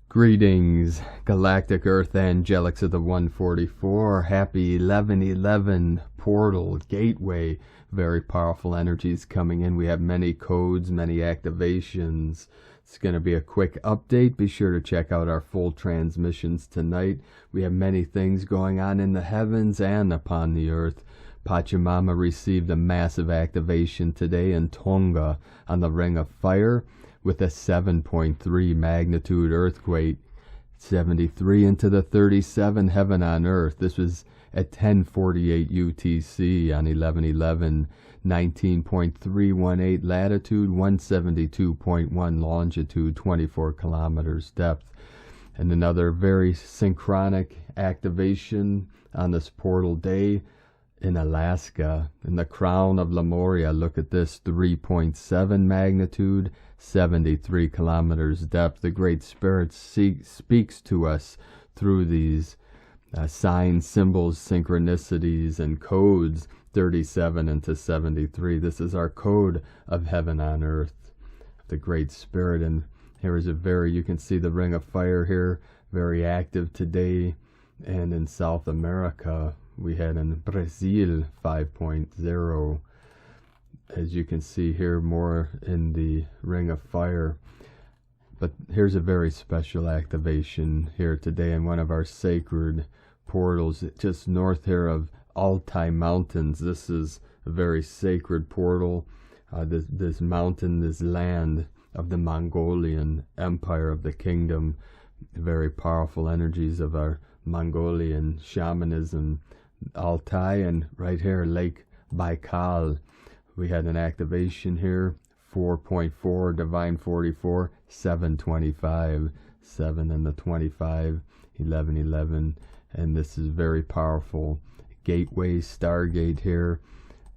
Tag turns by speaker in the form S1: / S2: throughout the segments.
S1: Greetings, Galactic Earth Angelics of the 144. Happy 1111 portal gateway. Very powerful energies coming in. We have many codes, many activations. It's going to be a quick update. Be sure to check out our full transmissions tonight. We have many things going on in the heavens and upon the earth. Pachamama received a massive activation today in Tonga on the Ring of Fire, with a 7.3 magnitude earthquake, 73 into the 37, heaven on earth. This was at 10:48 UTC on 11/11, 19.318 latitude, 172.1 longitude, 24 kilometers depth. And another very synchronic activation on this portal day in Alaska, in the crown of Lemuria. Look at this, 3.7 magnitude, 73 kilometers depth. The Great Spirit speaks to us through these signs, symbols, synchronicities, and codes, 37 into 73. This is our code of heaven on earth, the Great Spirit. And here is you can see the Ring of Fire here, very active today. And in South America, we had in Brazil 5.0. As you can see here, more in the Ring of Fire. But here's a very special activation here today in one of our sacred portals, just north here of Altai Mountains. This is a very sacred portal. This mountain, this land of the Mongolian Empire of the Kingdom. Very powerful energies of our Mongolian shamanism. Altai, and right here, Lake Baikal. We had an activation here, 4.4, Divine 44, 725, 7 and the 25, 1111, and this is very powerful. Gateway, Stargate here.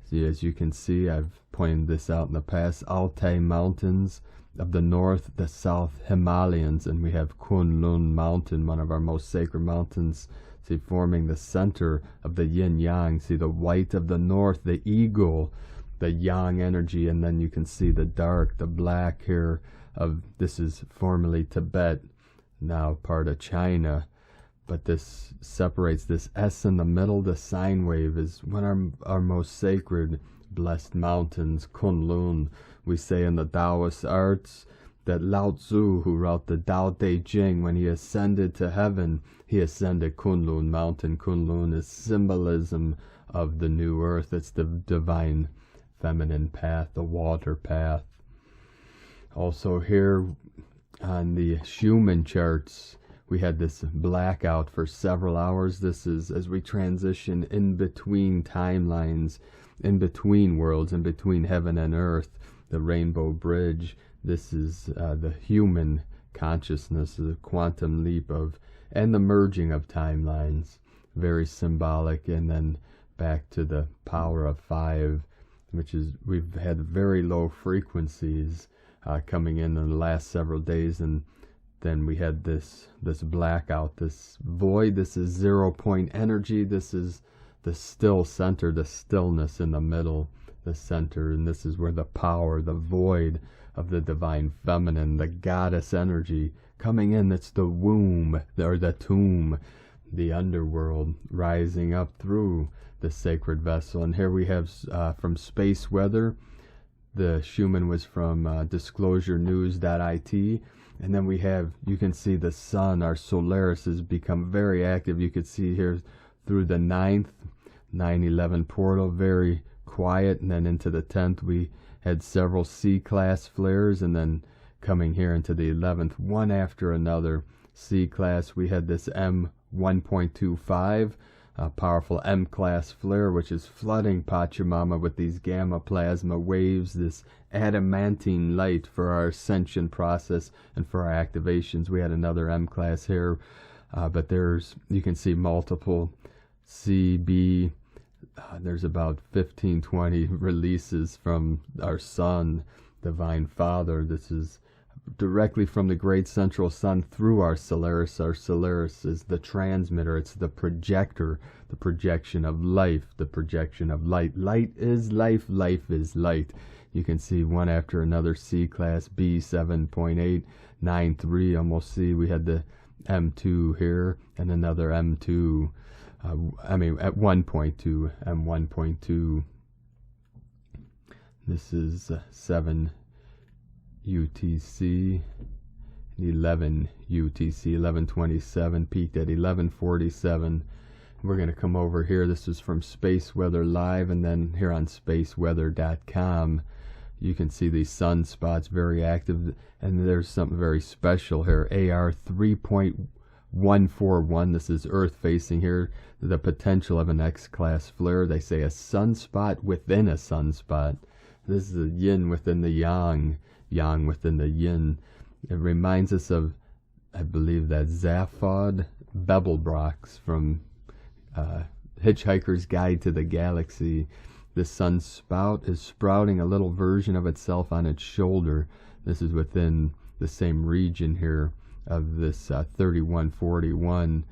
S1: See, as you can see, I've pointed this out in the past, Altai Mountains of the north, the south Himalayas, and we have Kunlun Mountain, one of our most sacred mountains. See, forming the center of the yin-yang. See, the white of the north, the eagle, the yang energy, and then you can see the dark, the black here of, this is formerly Tibet, now part of China, but this separates this S in the middle. The sine wave is one of our most sacred blessed mountains, Kunlun. We say in the Taoist arts that Lao Tzu, who wrote the Tao Te Ching, when he ascended to heaven, he ascended Kunlun Mountain. Kunlun is symbolism of the new earth. It's the divine feminine path, the water path. Also here on the Schumann charts, we had this blackout for several hours. This is as we transition in between timelines, in between worlds, in between heaven and earth, the rainbow bridge. This is the human consciousness, the quantum leap of, and the merging of timelines. Very symbolic. And then back to the power of 5, which is, we've had very low frequencies coming in the last several days, and then we had this blackout, this void. This is 0 point energy. This is the still center, the stillness in the middle, the center, and this is where the power, the void of the divine feminine, the goddess energy coming in. That's the womb, or the tomb, the underworld, rising up through the sacred vessel. And here we have from Space Weather, the Schumann was from disclosurenews.it, and then we have, you can see the sun, our Solaris, has become very active. You could see here through the 9th, 9/11 portal, very quiet, and then into the 10th we had several C-class flares, and then coming here into the 11th, one after another. C-class, we had this M1.25, a powerful M-class flare, which is flooding Pachamama with these gamma plasma waves, this adamantine light for our ascension process and for our activations. We had another M-class here, but there's, you can see multiple CB. There's about 15-20 releases from our sun, Divine Father. This is directly from the great central sun through our Solaris. Our Solaris is the transmitter. It's the projector, the projection of life, the projection of light. Light is life. Life is light. You can see one after another. C class, B 7.893, almost C. We had the M2 here and another M2. At 1.2, M1.2. This is 7 UTC, 11 UTC, 1127, peaked at 1147. We're going to come over here. This is from Space Weather Live, and then here on spaceweather.com, you can see these sunspots very active, and there's something very special here. AR 3.141, this is Earth facing here, the potential of an X-class flare. They say a sunspot within a sunspot. This is the yin within the yang, yang within the yin. It reminds us of, I believe, that Zaphod Bevelbrox from Hitchhiker's Guide to the Galaxy. The sunspout is sprouting a little version of itself on its shoulder. This is within the same region here of this 3141,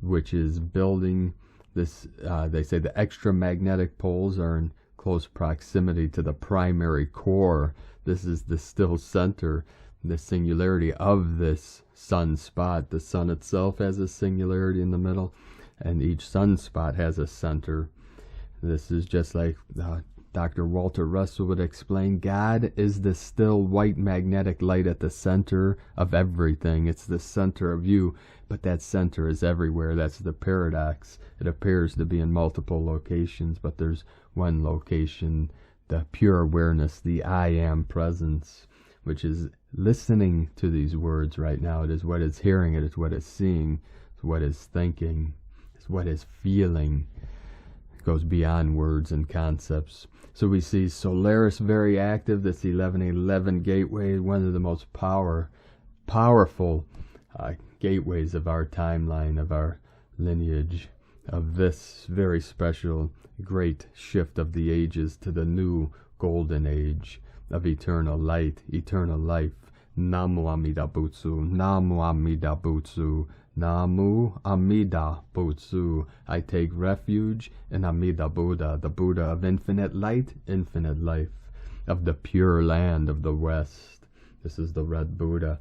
S1: which is building this. They say the extramagnetic poles are in close proximity to the primary core. This is the still center, the singularity of this sunspot. The sun itself has a singularity in the middle, and each sunspot has a center. This is just like Dr. Walter Russell would explain. God is the still white magnetic light at the center of everything. It's the center of you, but that center is everywhere. That's the paradox. It appears to be in multiple locations, but there's one location, the pure awareness, the I am presence, which is listening to these words right now. It is what is hearing, it is what is seeing, it's what is thinking, it's what is feeling. It goes beyond words and concepts. So we see Solaris very active, this 1111 gateway, one of the most powerful gateways of our timeline, of our lineage, of this very special great shift of the ages to the new golden age of eternal light, eternal life. Namu Amida Butsu, Namu Amida Butsu, Namu Amida Butsu. I take refuge in Amida Buddha, the Buddha of infinite light, infinite life, of the pure land of the West. This is the red Buddha.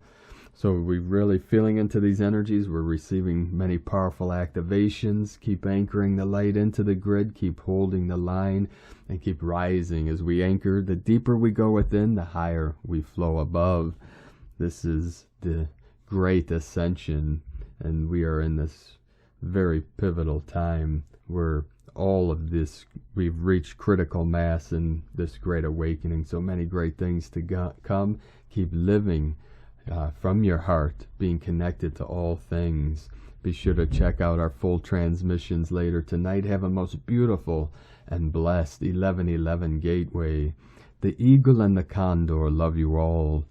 S1: So we're really feeling into these energies. We're receiving many powerful activations. Keep anchoring the light into the grid. Keep holding the line and keep rising. As we anchor, the deeper we go within, the higher we flow above. This is the great ascension, and we are in this very pivotal time where all of this, we've reached critical mass in this great awakening. So many great things to come. Keep living from your heart, being connected to all things. Be sure to check out our full transmissions later tonight. Have a most beautiful and blessed 1111 gateway. The eagle and the condor love you all.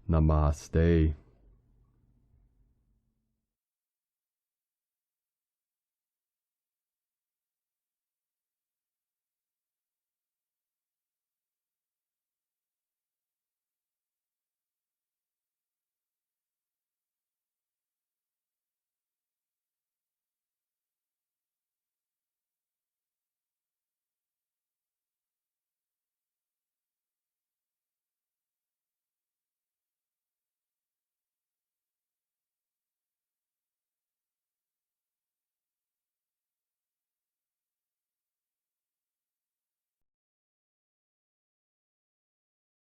S1: Namaste.